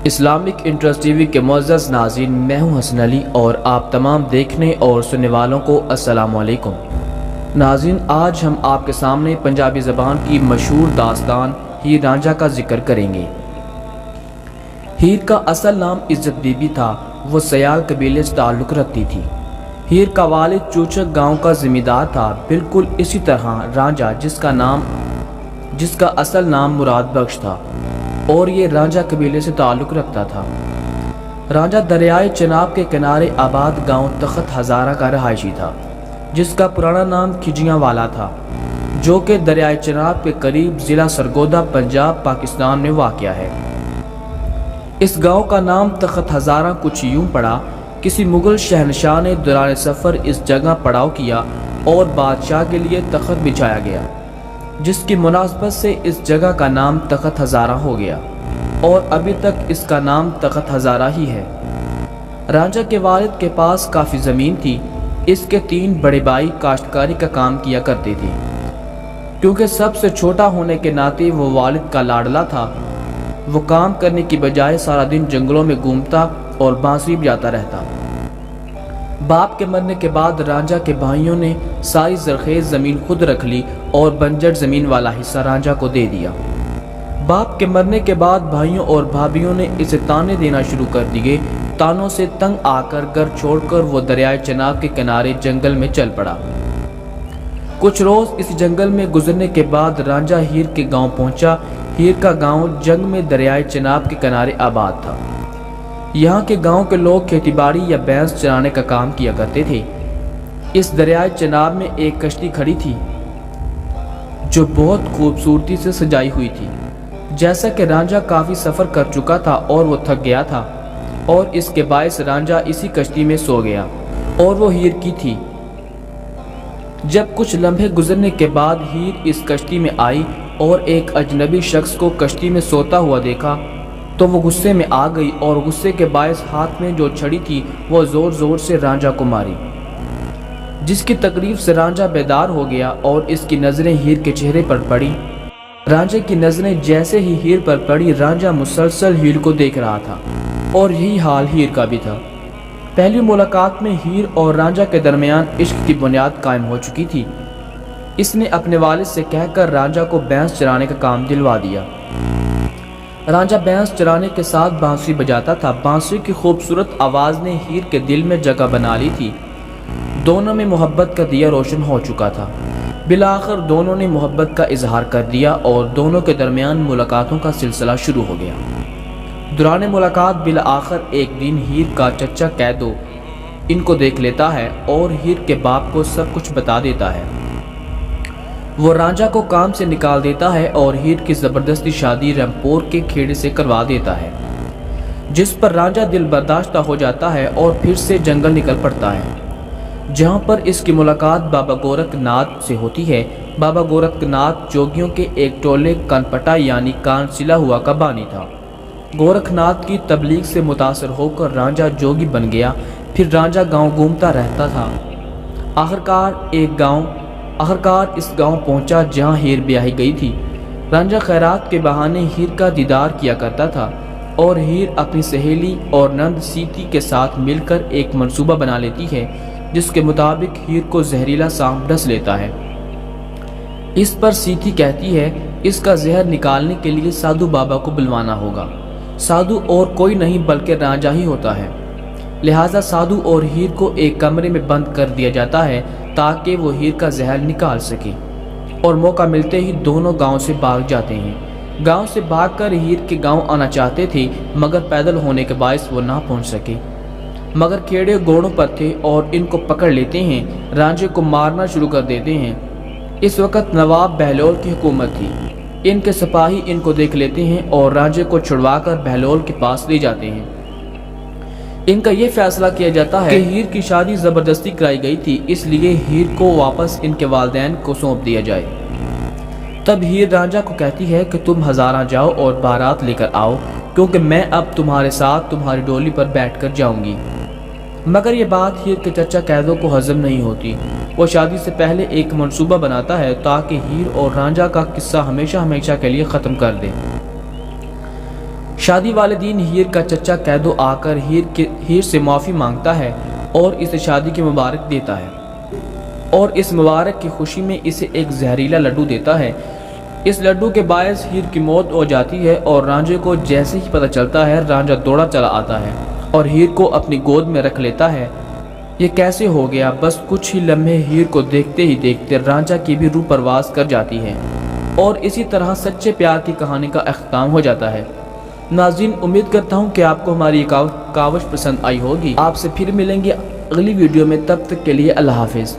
Islamic interest T V کے معزز ناظرین، میں ہوں حسن علی اور آپ تمام دیکھنے اور سننے والوں کو السلام علیکم۔ ناظرین، آج ہم آپ کے سامنے پنجابی زبان کی مشہور داستان ہیر رانجھا کا ذکر کریں گے۔ ہیر کا اصل نام عزت بی بی تھا۔ وہ سیال قبیلے سے تعلق رکھتی تھی۔ ہیر کا والد چوچک گاؤں کا زمیندار تھا، بالکل اسی طرح رانجھا جس کا اصل نام مراد بخش تھا، اور یہ رانجھا قبیلے سے تعلق رکھتا تھا۔ رانجھا دریائے چناب کے کنارے آباد گاؤں تخت ہزارہ کا رہائشی تھا، جس کا پرانا نام کھجیاں والا تھا، جو کہ دریائے چناب کے قریب ضلع سرگودا، پنجاب، پاکستان میں واقع ہے۔ اس گاؤں کا نام تخت ہزارہ کچھ یوں پڑا، کسی مغل شہنشاہ نے دوران سفر اس جگہ پڑاؤ کیا اور بادشاہ کے لیے تخت بچھایا گیا، جس کی مناسبت سے اس جگہ کا نام تخت ہزارہ ہو گیا، اور ابھی تک اس کا نام تخت ہزارہ ہی ہے۔ رانجھا کے والد کے پاس کافی زمین تھی۔ اس کے 3 بڑے بھائی کاشتکاری کا کام کیا کرتے تھے۔ کیونکہ سب سے چھوٹا ہونے کے ناطے وہ والد کا لاڈلا تھا، وہ کام کرنے کی بجائے سارا دن جنگلوں میں گھومتا اور بانسری بجاتا رہتا۔ باپ کے مرنے کے بعد رانجھا کے بھائیوں نے ساری زرخیز زمین خود رکھ لی اور بنجر زمین والا حصہ رانجھا کو دے دیا۔ باپ کے مرنے کے بعد بھائیوں اور بھابھیوں نے اسے تانے دینا شروع کر دیے۔ تانوں سے تنگ آ کر گھر چھوڑ کر وہ دریائے چناب کے کنارے جنگل میں چل پڑا۔ کچھ روز اس جنگل میں گزرنے کے بعد رانجھا ہیر کے گاؤں پہنچا۔ ہیر کا گاؤں جنگ میں دریائے چناب کے کنارے آباد تھا۔ یہاں کے گاؤں کے لوگ کھیتی باڑی یا بھینس چرانے کا کام کیا کرتے تھے۔ اس دریائے چناب میں ایک کشتی کھڑی تھی، جو بہت خوبصورتی سے سجائی ہوئی تھی۔ جیسا کہ رانجھا کافی سفر کر چکا تھا اور وہ تھک گیا تھا، اور اس کے باعث رانجھا اسی کشتی میں سو گیا، اور وہ ہیر کی تھی۔ جب کچھ لمحے گزرنے کے بعد ہیر اس کشتی میں آئی اور ایک اجنبی شخص کو کشتی میں سوتا ہوا دیکھا تو وہ غصے میں آ گئی، اور غصے کے باعث ہاتھ میں جو چھڑی تھی وہ زور زور سے رانجھا کو ماری، جس کی تکلیف سے رانجھا بیدار ہو گیا اور اس کی نظریں ہیر کے چہرے پر پڑی۔ رانجھا کی نظریں جیسے ہی ہیر پر پڑی، رانجھا مسلسل ہیر کو دیکھ رہا تھا، اور یہی حال ہیر کا بھی تھا۔ پہلی ملاقات میں ہیر اور رانجھا کے درمیان عشق کی بنیاد قائم ہو چکی تھی۔ اس نے اپنے والد سے کہہ کر رانجھا کو بھینس چرانے کا کام دلوا دیا۔ رانجھا بھینس چرانے کے ساتھ بانسری بجاتا تھا۔ بانسری کی خوبصورت آواز نے ہیر کے دل میں جگہ بنا لی تھی۔ دونوں میں محبت کا دیا روشن ہو چکا تھا۔ بالآخر دونوں نے محبت کا اظہار کر دیا اور دونوں کے درمیان ملاقاتوں کا سلسلہ شروع ہو گیا۔ دوران ملاقات بالآخر ایک دن ہیر کا چچا قیدو ان کو دیکھ لیتا ہے اور ہیر کے باپ کو سب کچھ بتا دیتا ہے۔ وہ رانجھا کو کام سے نکال دیتا ہے اور ہیر کی زبردستی شادی رمپور کے کھیڑے سے کروا دیتا ہے، جس پر رانجھا دل برداشتہ ہو جاتا ہے اور پھر سے جنگل نکل پڑتا ہے، جہاں پر اس کی ملاقات بابا گورکھ ناتھ سے ہوتی ہے۔ بابا گورکھ ناتھ جوگیوں کے ایک ٹولے کانپٹا یعنی کان سلا ہوا کا بانی تھا۔ گورکھ ناتھ کی تبلیغ سے متاثر ہو کر رانجھا جوگی بن گیا۔ پھر رانجھا گاؤں گھومتا رہتا تھا۔ آخرکار اس گاؤں پہنچا جہاں ہیر بیاہی گئی تھی۔ رانجھا خیرات کے بہانے ہیر کا دیدار کیا کرتا تھا، اور ہیر اپنی سہیلی اور نند سیتی کے ساتھ مل کر ایک منصوبہ بنا لیتی ہے، جس کے مطابق ہیر کو زہریلا سانپ ڈس لیتا ہے۔ اس پر سیتی کہتی ہے اس کا زہر نکالنے کے لیے سادھو بابا کو بلوانا ہوگا۔ سادھو اور کوئی نہیں بلکہ رانجھا ہی ہوتا ہے۔ لہٰذا سادھو اور ہیر کو ایک کمرے میں بند کر دیا جاتا ہے تاکہ وہ ہیر کا زہر نکال سکے، اور موقع ملتے ہی دونوں گاؤں سے بھاگ جاتے ہیں۔ گاؤں سے بھاگ کر ہیر کے گاؤں آنا چاہتے تھے، مگر پیدل ہونے کے باعث وہ نہ پہنچ سکے۔ مگر کھیڑے گھوڑوں پر تھے اور ان کو پکڑ لیتے ہیں، رانجھے کو مارنا شروع کر دیتے ہیں۔ اس وقت نواب بہلول کی حکومت تھی۔ ان کے سپاہی ان کو دیکھ لیتے ہیں اور رانجھے کو چھڑوا کر بہلول کے پاس لے جاتے ہیں۔ ان کا یہ فیصلہ کیا جاتا ہے کہ ہیر کی شادی زبردستی کرائی گئی تھی، اس لیے ہیر کو واپس ان کے والدین کو سونپ دیا جائے۔ تب ہیر رانجھا کو کہتی ہے کہ تم ہزارہ جاؤ اور بارات لے کر آؤ، کیونکہ میں اب تمہارے ساتھ تمہاری ڈولی پر بیٹھ کر جاؤں گی۔ مگر یہ بات ہیر کے چچا قیدو کو ہضم نہیں ہوتی۔ وہ شادی سے پہلے ایک منصوبہ بناتا ہے تاکہ ہیر اور رانجھا کا قصہ ہمیشہ کے لیے ختم کر دے۔ شادی والے دن ہیر کا چچا قیدو آ کر ہیر سے معافی مانگتا ہے اور اسے شادی کی مبارک دیتا ہے اور اس مبارک کی خوشی میں اسے ایک زہریلا لڈو دیتا ہے۔ اس لڈو کے باعث ہیر کی موت ہو جاتی ہے اور رانجھے کو جیسے ہی پتہ چلتا ہے رانجھا دوڑا چلا آتا ہے اور ہیر کو اپنی گود میں رکھ لیتا ہے۔ یہ کیسے ہو گیا؟ بس کچھ ہی لمحے ہیر کو دیکھتے ہی دیکھتے رانجھا کی بھی روح پرواز کر جاتی ہے اور اسی طرح سچے پیار کی کہانی کا اختتام ہو جاتا ہے۔ ناظرین، امید کرتا ہوں کہ آپ کو ہماری کاوش پسند آئی ہوگی۔ آپ سے پھر ملیں گے اگلی ویڈیو میں، تب تک کے لیے اللہ حافظ۔